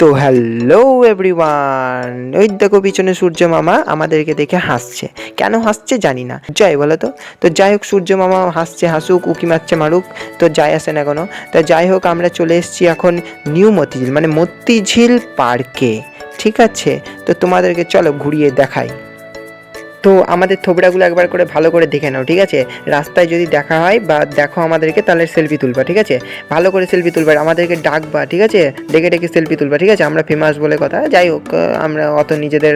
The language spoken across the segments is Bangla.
তো হ্যালো এভরিওয়ান, ওই দেখো পিছনে সূর্য মামা আমাদেরকে দেখে হাসছে। কেন হাসছে জানি না, যাই বলো তো। তো যাই হোক, সূর্য মামা হাসছে, হাসুক, উকি মারছে মারুক, তো যাই আসে না কোনো। তা যাই হোক, আমরা চলে এসেছি এখন নিউ মতিঝিল মানে মতিঝিল পার্কে। ঠিক আছে, তো তোমাদেরকে চলো ঘুরিয়ে দেখাই। তো আমাদের থোবড়াগুলো একবার করে ভালো করে দেখে নাও, ঠিক আছে। রাস্তায় যদি দেখা হয় বা দেখো আমাদেরকে, তাহলে সেলফি তুলবা, ঠিক আছে। ভালো করে সেলফি তুলবা, আমাদেরকে ডাকবা, ঠিক আছে। ডেকে ডেকে সেলফি তুলবা, ঠিক আছে। আমরা ফেমাস বলে কথা। যাই হোক, আমরা অত নিজেদের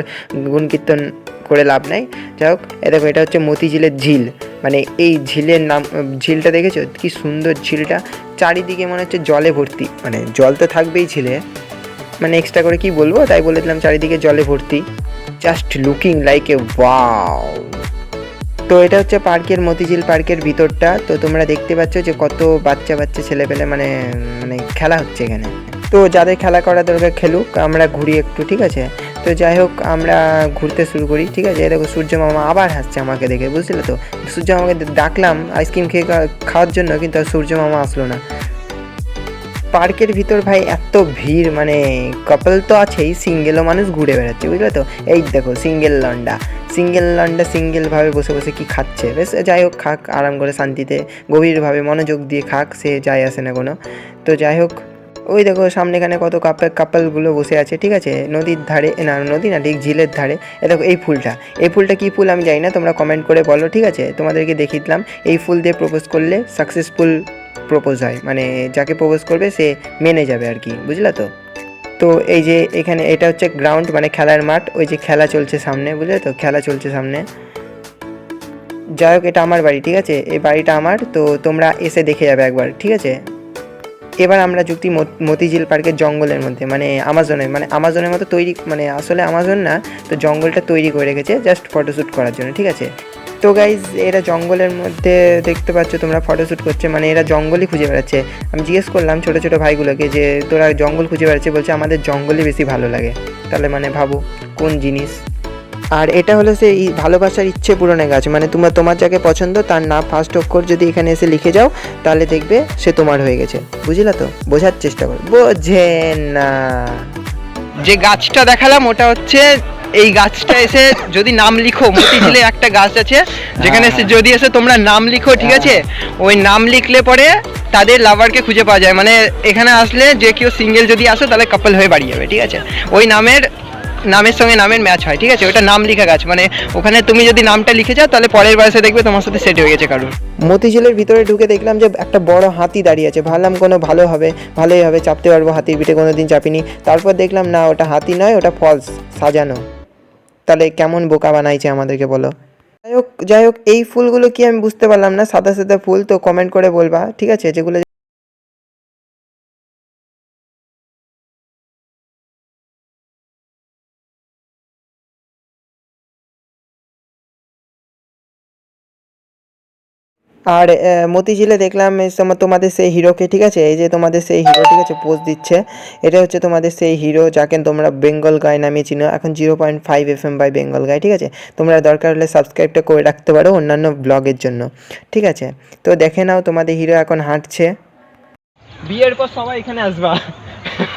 গুণকীর্তন করে লাভ নাই। যাই হোক, দেখো এটা হচ্ছে মতিঝিলের ঝিল। মানে এই ঝিলের নাম, ঝিলটা দেখেছো কি সুন্দর ঝিলটা। চারিদিকে মনে হচ্ছে জলে ভর্তি, মানে জল তো থাকবেই ঝিলে, মানে এক্সট্রা করে কি বলবো, তাই বলে দিলাম চারিদিকে জলে ভর্তি। Just looking like a wow. তো এটা হচ্ছে পার্কের, মতিঝিল পার্কের ভিতরটা। তো তোমরা দেখতে পাচ্ছ যে কত বাচ্চা বাচ্চা ছেলেপেলে মানে মানে খেলা হচ্ছে এখানে। তো যাদের খেলা করা দরকার খেলুক, আমরা ঘুরি একটু, ঠিক আছে। তো যাই হোক, আমরা ঘুরতে শুরু করি, ঠিক আছে। দেখো সূর্য মামা আবার হাসছে আমাকে দেখে, বুঝলে তো। সূর্য মামাকে ডাকলাম আইসক্রিম খেয়ে খাওয়ার জন্য, কিন্তু সূর্য মামা আসলো না। পার্কের ভিতর ভাই এত ভিড়, মানে কাপল তো আছেই, সিঙ্গেলও মানুষ ঘুরে বেড়াচ্ছে, বুঝলে তো। এই দেখো সিঙ্গেল লন্ডা, সিঙ্গেলভাবে বসে বসে কি খাচ্ছে। বেশ, যাই হোক, খাক আরাম করে শান্তিতে, গভীরভাবে মনোযোগ দিয়ে খাক, সে যায় আসে না কোনো। তো যাই হোক, ওই দেখো সামনেখানে কত কাপলগুলো বসে আছে, ঠিক আছে, নদীর ধারে, না নদী না, ঠিক ঝিলের ধারে। এ দেখো এই ফুলটা কী ফুল আমি জানি না, তোমরা কমেন্ট করে বলো, ঠিক আছে। তোমাদেরকে দেখিয়ে দিলাম, এই ফুল দিয়ে প্রপোজ করলে সাকসেসফুল প্রপোজ হয়, মানে যাকে প্রপোজ করবে সে মেনে যাবে আর কি, বুঝলা তো। তো এই যে এখানে এটা হচ্ছে গ্রাউন্ড, মানে খেলার মাঠ, ওই যে খেলা চলছে সামনে, বুঝলে তো, খেলা চলছে সামনে। যাই হোক, এটা আমার বাড়ি, ঠিক আছে, এই বাড়িটা আমার, তো তোমরা এসে দেখে যাবে একবার, ঠিক আছে। এবার আমরা যুক্তি মতিঝিল পার্কের জঙ্গলের মধ্যে, মানে আমাজনের মতো তৈরি, মানে আসলে আমাজন না, তো জঙ্গলটা তৈরি করে রেখেছে জাস্ট ফটোশ্যুট করার জন্য, ঠিক আছে। তো গাইজ, এরা জঙ্গলের মধ্যে দেখতে পাচ্ছ তোমরা ফটোশ্যুট করছে, মানে এরা জঙ্গলই খুঁজে বেড়াচ্ছে। আমি জিজ্ঞেস করলাম ছোটো ছোটো ভাইগুলোকে যে তোরা জঙ্গল খুঁজে বেড়াচ্ছে, বলছে আমাদের জঙ্গলই বেশি ভালো লাগে। তাহলে মানে ভাবো কোন জিনিস। আর এটা হলো সেই ভালোবাসার ইচ্ছে পূরণের গাছ, মানে তোমার যাকে পছন্দ তার নাম ফার্স্ট অক্ষর যদি এখানে এসে লিখে যাও, তাহলে দেখবে সে তোমার হয়ে গেছে, বুঝলা তো। বোঝার চেষ্টা করো, বোঝেন না। যে গাছটা দেখালাম ওটা হচ্ছে, এই গাছটা এসে যদি নাম লিখো, মতিঝিলে একটা গাছ আছে যেখানে এসে যদি এসে তোমরা নাম লিখো, ঠিক আছে, ওই নাম লিখলে পরে তাদের লাভারকে খুঁজে পাওয়া যায়। মানে এখানে আসলে যে কেউ সিঙ্গেল যদি আসো তাহলে কাপল হয়ে বাড়ি যাবে, ঠিক আছে। ওই নামের সঙ্গে নামের ম্যাচ হয়, ঠিক আছে। ওটা নাম লেখা গাছ, মানে ওখানে তুমি যদি নামটা লিখে যাও তাহলে পরের বয়সে দেখবে তোমার সাথে সেট হয়ে গেছে কারণ। মতিঝিলের ভিতরে ঢুকে দেখলাম যে একটা বড় হাতি দাঁড়িয়ে আছে, ভাবলাম কোনো ভালোই হবে, চাপতে পারবো, হাতির পিঠে কোনোদিন চাপিনি। তারপর দেখলাম না, ওটা হাতি নয়, ওটা ফলস সাজানো। তাহলে কেমন বোকা বানাইছে আমাদেরকে বলো। যাই হোক, এই ফুলগুলো কি আমি বুঝতে পারলাম না, সাদা সাদা ফুল, তো কমেন্ট করে বলবা, ঠিক আছে, যেগুলো। আর মতিঝিলে দেখলাম তোমাদের সেই হিরোকে, ঠিক আছে, এই যে তোমাদের সেই হিরো, ঠিক আছে, পোজ দিচ্ছে। এটা হচ্ছে তোমাদের সেই হিরো যাকে তোমরা বেঙ্গল গাই নামে চিনো, এখন 0.5 FM বাই বেঙ্গল গাই, ঠিক আছে। তোমরা দরকার হলে সাবস্ক্রাইবটা করে রাখতে পারো অন্যান্য ব্লগের জন্য, ঠিক আছে। তো দেখে নাও, তোমাদের হিরো এখন হাঁটছে। বিয়ের পর সবাই এখানে আসবা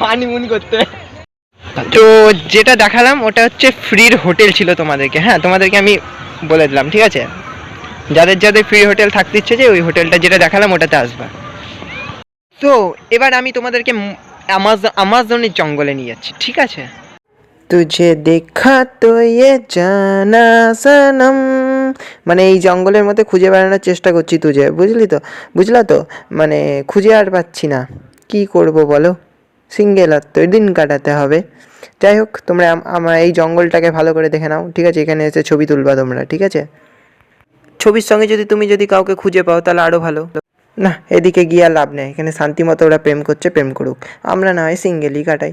হানিমুন করতে। তো যেটা দেখালাম ওটা হচ্ছে ফ্রির হোটেল ছিল তোমাদেরকে, হ্যাঁ, তোমাদেরকে আমি বলে দিলাম, ঠিক আছে। যাদের ফ্রি হোটেল থাকতে ইচ্ছে যে ওই হোটেলটা যেটা দেখালাম ওটাতে আসবা। তো এবার আমি তোমাদেরকে আমাজনের জঙ্গলে নিয়ে যাচ্ছি, ঠিক আছে। তুঝে দেখা তো ইয়ে জানা সনম, মানে এই জঙ্গলের মধ্যে খুঁজে বেড়ানোর চেষ্টা করছি বুঝলা তো, মানে খুঁজে আর পাচ্ছি না, কি করব বলো। সিঙ্গেল আর তো দিন কাটাতে হবে। যাই হোক, তোমরা আমার এই জঙ্গলটাকে ভালো করে দেখে নাও, ঠিক আছে। এখানে এসে ছবি তুলবা তোমরা, ঠিক আছে। ছবির সঙ্গে তুমি কাউকে খুঁজে পাও তাহলে আরও ভালো। না, এদিকে গিয়ে আর লাভ নেই, এখানে শান্তি মতো ওরা প্রেম করছে, প্রেম করুক, আমরা না হয় সিঙ্গেলই কাটাই।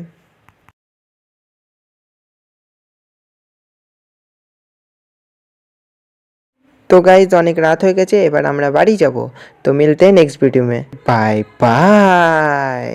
তো গাইজ, অনেক রাত হয়ে গেছে, এবার আমরা বাড়ি যাব। তো মিলতে নেক্সট ভিডিও মে, বাই বাই।